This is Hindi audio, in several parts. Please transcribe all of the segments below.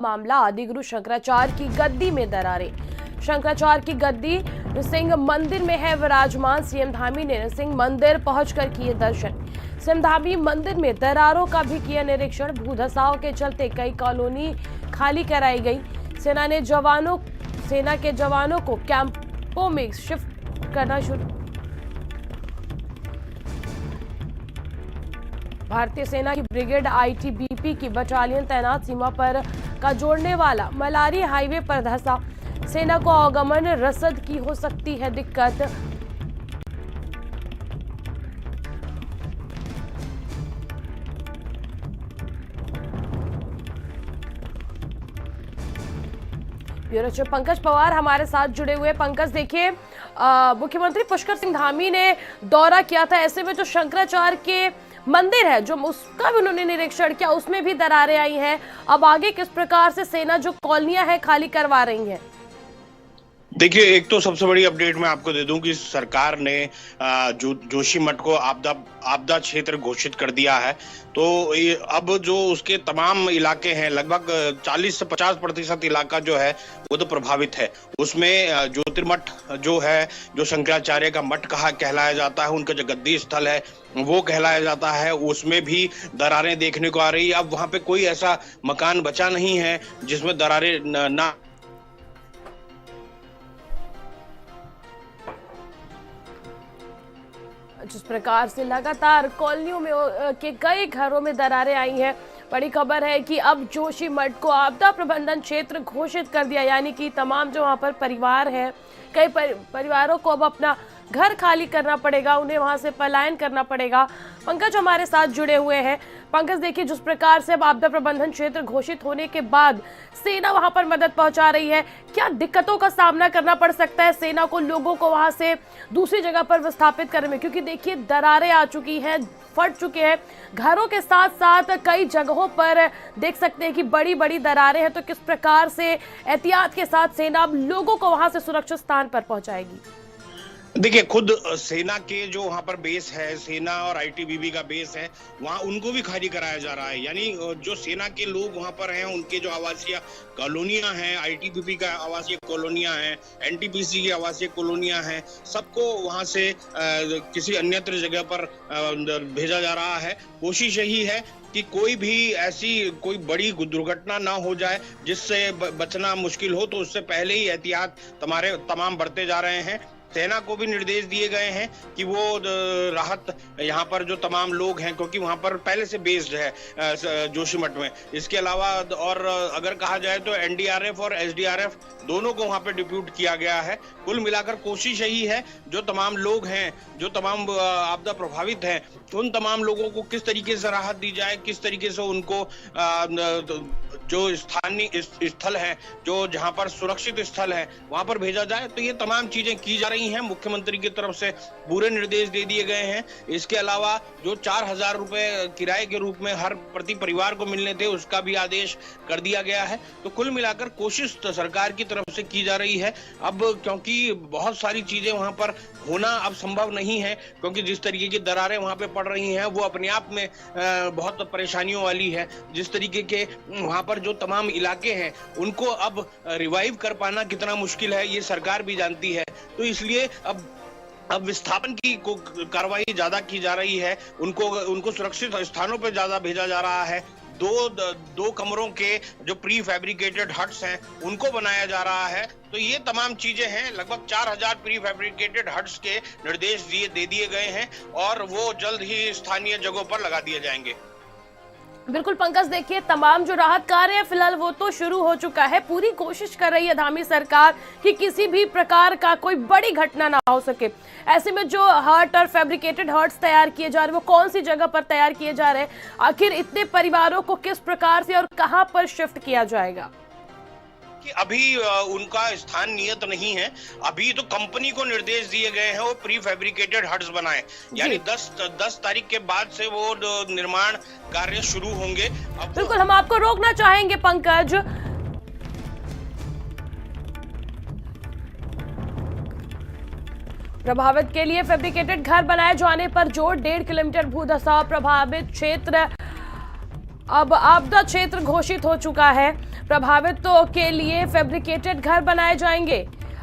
मामला आदिगुरु शंकराचार्य की गद्दी में दरारें। शंकराचार्य की गद्दी नृसिंह मंदिर में है विराजमान। सीएम धामी ने नृसिंह मंदिर पहुंचकर किए दर्शन। सीएम धामी मंदिर में दरारों का भी किया निरीक्षण। भूधसाव के चलते कई कॉलोनी खाली कराई गई। सेना के जवानों को कैंपों में शिफ्ट करना शुरू। भारतीय सेना की ब्रिगेड आईटीबीपी की बटालियन तैनात। सीमा पर का जोड़ने वाला मलारी हाईवे पर धंसा। सेना को आवागमन रसद की हो सकती है दिक्कत। ब्यूरो चीफ पंकज पवार हमारे साथ जुड़े हुए। पंकज, देखिए, मुख्यमंत्री पुष्कर सिंह धामी ने दौरा किया था, ऐसे में जो शंकराचार्य के मंदिर है जो उसका भी उन्होंने निरीक्षण किया, उसमें भी दरारें आई हैं। अब आगे किस प्रकार से सेना जो कॉलोनियां हैं खाली करवा रही है? देखिए, एक तो सबसे बड़ी अपडेट मैं आपको दे दूं कि सरकार ने जोशीमठ को आपदा क्षेत्र घोषित कर दिया है। तो अब जो उसके तमाम इलाके हैं, लगभग 40 से 50% इलाका जो है वो तो प्रभावित है। उसमें ज्योतिर्मठ जो है, जो शंकराचार्य का मठ कहलाया जाता है, उनका जो गद्दी स्थल है वो कहलाया जाता है, उसमें भी दरारें देखने को आ रही है। अब वहां पे कोई ऐसा मकान बचा नहीं है जिसमें दरारें ना। जिस प्रकार से लगातार कॉलोनियों में के कई घरों में दरारें आई हैं, बड़ी खबर है कि अब जोशीमठ को आपदा प्रबंधन क्षेत्र घोषित कर दिया, यानी कि तमाम जो वहां पर परिवार हैं, कई परिवारों को अब अपना घर खाली करना पड़ेगा, उन्हें वहां से पलायन करना पड़ेगा। पंकज हमारे साथ जुड़े हुए हैं। पंकज, देखिए, जिस प्रकार से अब आपदा प्रबंधन क्षेत्र घोषित होने के बाद सेना वहां पर मदद पहुंचा रही है, क्या दिक्कतों का सामना करना पड़ सकता है सेना को, लोगों को वहां से दूसरी जगह पर विस्थापित करने में? क्योंकि देखिए, दरारें आ चुकी हैं, फट चुके हैं घरों के साथ साथ कई जगहों पर देख सकते हैं कि बड़ी बड़ी दरारें हैं। तो किस प्रकार से एहतियात के साथ सेना अब लोगों को वहां से सुरक्षित स्थान पर पहुंचाएगी? देखिए, खुद सेना के जो वहां पर बेस है, सेना और आईटीबीपी का बेस है, वहां उनको भी खाली कराया जा रहा है। यानी जो सेना के लोग वहां पर हैं, उनके जो आवासीय कॉलोनियां हैं, आईटीबीपी का आवासीय कॉलोनियां हैं, एनटीपीसी की आवासीय कॉलोनियां हैं, सबको वहां से किसी अन्यत्र जगह पर भेजा जा रहा है। कोशिश यही है कि कोई भी ऐसी कोई बड़ी दुर्घटना ना हो जाए जिससे बचना मुश्किल हो, तो उससे पहले ही एहतियात तमाम बढ़ते जा रहे हैं। सेना को भी निर्देश दिए गए हैं कि वो राहत यहाँ पर जो तमाम लोग हैं, क्योंकि वहाँ पर पहले से बेस्ड है जोशीमठ में। इसके अलावा और अगर कहा जाए तो एनडीआरएफ और एसडीआरएफ दोनों को वहाँ पे डिप्यूट किया गया है। कुल मिलाकर कोशिश यही है, जो तमाम लोग हैं, जो तमाम आपदा प्रभावित हैं, उन तमाम लोगों को किस तरीके से राहत दी जाए, किस तरीके से उनको जो स्थानीय स्थल है, जो जहाँ पर सुरक्षित स्थल है, वहां पर भेजा जाए। तो ये तमाम चीजें की जा रही हैं। मुख्यमंत्री की तरफ से पूरे निर्देश दे दिए गए हैं। इसके अलावा जो 4000 रुपए किराए के रूप में हर प्रति परिवार को मिलने थे, उसका भी आदेश कर दिया गया है। तो कुल मिलाकर कोशिश तो सरकार की तरफ से की जा रही है। अब क्योंकि बहुत सारी चीजें वहां पर होना अब संभव नहीं है, क्योंकि जिस तरीके की दरारें वहां पे पड़ रही हैं वो अपने आप में बहुत परेशानियों वाली है। जिस तरीके के वहां पर जो तमाम इलाके हैं, उनको अब रिवाइव कर पाना कितना मुश्किल है, ये सरकार भी जानती है। तो इसलिए अब विस्थापन की कार्रवाई ज्यादा की जा रही है। उनको सुरक्षित स्थानों पर ज्यादा भेजा जा रहा है। दो कमरों के जो प्री फैब्रिकेटेड हट्स हैं, उनको बनाया जा रहा है। तो ये तमाम चीजें हैं। लगभग 4000 प्री फैब्रिकेटेड हट्स के निर्देश दे दिए गए हैं और वो जल्द ही स्थानीय जगहों पर लगा दिए जाएंगे। बिल्कुल पंकज, देखिए, तमाम जो राहत कार्य है फिलहाल वो तो शुरू हो चुका है। पूरी कोशिश कर रही है धामी सरकार कि किसी भी प्रकार का कोई बड़ी घटना ना हो सके। ऐसे में जो हट और फैब्रिकेटेड हट्स तैयार किए जा रहे हैं, वो कौन सी जगह पर तैयार किए जा रहे हैं? आखिर इतने परिवारों को किस प्रकार से और कहां पर शिफ्ट किया जाएगा? कि अभी उनका स्थान नियत नहीं है। अभी तो कंपनी को निर्देश दिए गए हैं वो प्री फैब्रिकेटेड हट्स बनाएं। यानी 10 तारीख के बाद से वो निर्माण कार्य शुरू होंगे। बिल्कुल, हम आपको रोकना चाहेंगे पंकज। प्रभावित के लिए फैब्रिकेटेड घर बनाए जाने पर जोर। 1.5 किलोमीटर भूधसाव प्रभावित क्षेत्र अब आपदा क्षेत्र घोषित हो चुका है। प्रभावितों के लिए फैब्रिकेटेड घर बनाए जाएंगे।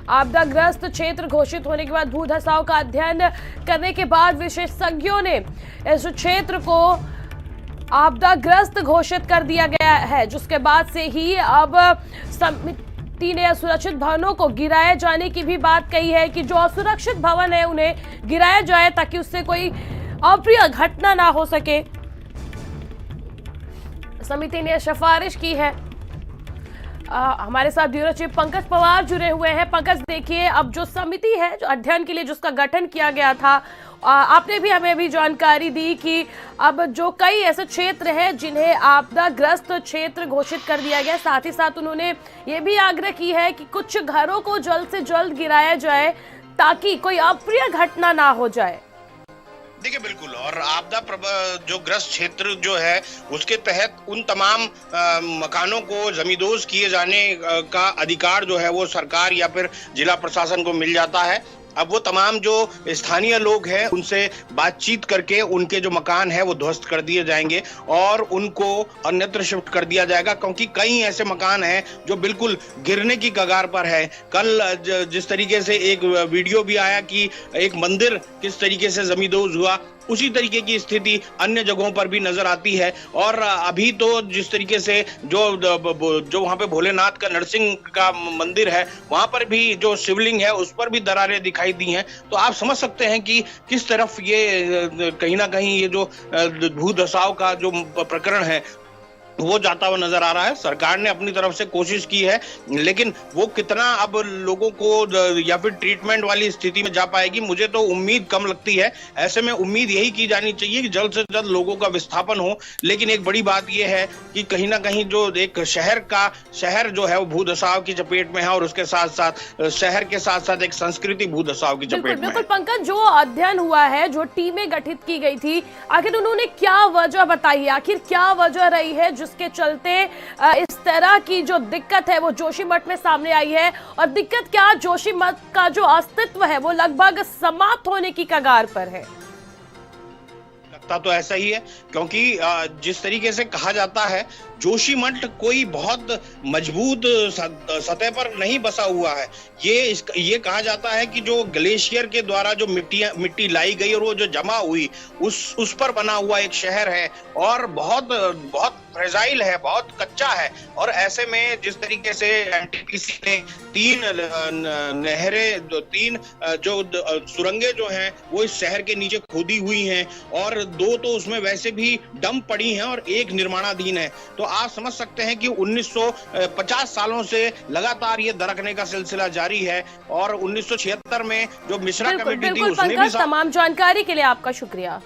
आपदाग्रस्त क्षेत्र घोषित होने के बाद भूधसाव का अध्ययन करने के बाद विशेषज्ञों ने इस क्षेत्र को आपदाग्रस्त घोषित कर दिया गया है, जिसके बाद से ही अब समिति ने असुरक्षित भवनों को गिराए जाने की भी बात कही है कि जो असुरक्षित भवन है उन्हें गिराया जाए ताकि उससे कोई अप्रिय घटना ना हो सके। समिति ने सिफारिश की है। हमारे साथ ब्यूरो चीफ पंकज पवार जुड़े हुए हैं। पंकज, देखिए, अब जो समिति है जो अध्ययन के लिए जिसका गठन किया गया था, आपने भी हमें भी जानकारी दी कि अब जो कई ऐसे क्षेत्र हैं जिन्हें आपदाग्रस्त क्षेत्र घोषित कर दिया गया, साथ ही साथ उन्होंने ये भी आग्रह की है कि कुछ घरों को जल्द से जल्द गिराया जाए ताकि कोई अप्रिय घटना ना हो जाए। देखिए, बिल्कुल, और आपदा जो ग्रस्त क्षेत्र जो है उसके तहत उन तमाम मकानों को जमींदोज किए जाने का अधिकार जो है वो सरकार या फिर जिला प्रशासन को मिल जाता है। अब वो तमाम जो स्थानीय लोग हैं उनसे बातचीत करके उनके जो मकान है वो ध्वस्त कर दिए जाएंगे और उनको अन्यत्र शिफ्ट कर दिया जाएगा, क्योंकि कई ऐसे मकान हैं जो बिल्कुल गिरने की कगार पर है। कल जिस तरीके से एक वीडियो भी आया कि एक मंदिर किस तरीके से जमींदोज हुआ, उसी तरीके की स्थिति अन्य जगहों पर भी नजर आती है। और अभी तो जिस तरीके से जो वहां पे भोलेनाथ का नरसिंह का मंदिर है वहां पर भी जो शिवलिंग है उस पर भी दरारें दिखाई दी हैं। तो आप समझ सकते हैं कि किस तरफ ये कहीं ना कहीं ये जो भूधसाव का जो प्रकरण है वो जाता हुआ नजर आ रहा है। सरकार ने अपनी तरफ से कोशिश की है, लेकिन वो कितना अब लोगों को या फिर ट्रीटमेंट वाली स्थिति में जा पाएगी, मुझे तो उम्मीद कम लगती है। ऐसे में उम्मीद यही की जानी चाहिए कि जल्द से जल्द लोगों का विस्थापन हो। लेकिन एक बड़ी बात यह है कि कहीं ना कहीं जो एक शहर जो है वो भूधसाव की चपेट में है और उसके साथ साथ शहर के साथ साथ एक संस्कृति भूधसाव की चपेट में है। बिल्कुल पंकज, जो अध्ययन हुआ है, जो टीमें गठित की गई थी, आखिर उन्होंने क्या वजह बताई है, आखिर क्या वजह रही है जिसके चलते इस तरह की जो दिक्कत है वो जोशीमठ में सामने आई है? और दिक्कत क्या, जोशीमठ का जो अस्तित्व है वो लगभग समाप्त होने की कगार पर है? लगता तो ऐसा ही है, क्योंकि जिस तरीके से कहा जाता है जोशीमठ कोई बहुत मजबूत सतह पर नहीं बसा हुआ है। ये कहा जाता है कि जो ग्लेशियर के द्वारा जो मिट्टी लाई गई और वो जो जमा हुई उस पर बना हुआ एक शहर है और बहुत बहुत फ्रेजाइल है, बहुत कच्चा है। और ऐसे में जिस तरीके से एनटीपीसी ने 3 नहरें, 3 जो सुरंगें जो हैं वो इस शहर के नीचे खोदी हुई हैं और 2 तो उसमें वैसे भी डंप पड़ी हैं और 1 निर्माणाधीन है। तो आप समझ सकते हैं कि 1950 सालों से लगातार ये दरकने का सिलसिला जारी है और 1976 में जो मिश्रा कमेटी थी उसने भी। तमाम जानकारी के लिए आपका शुक्रिया।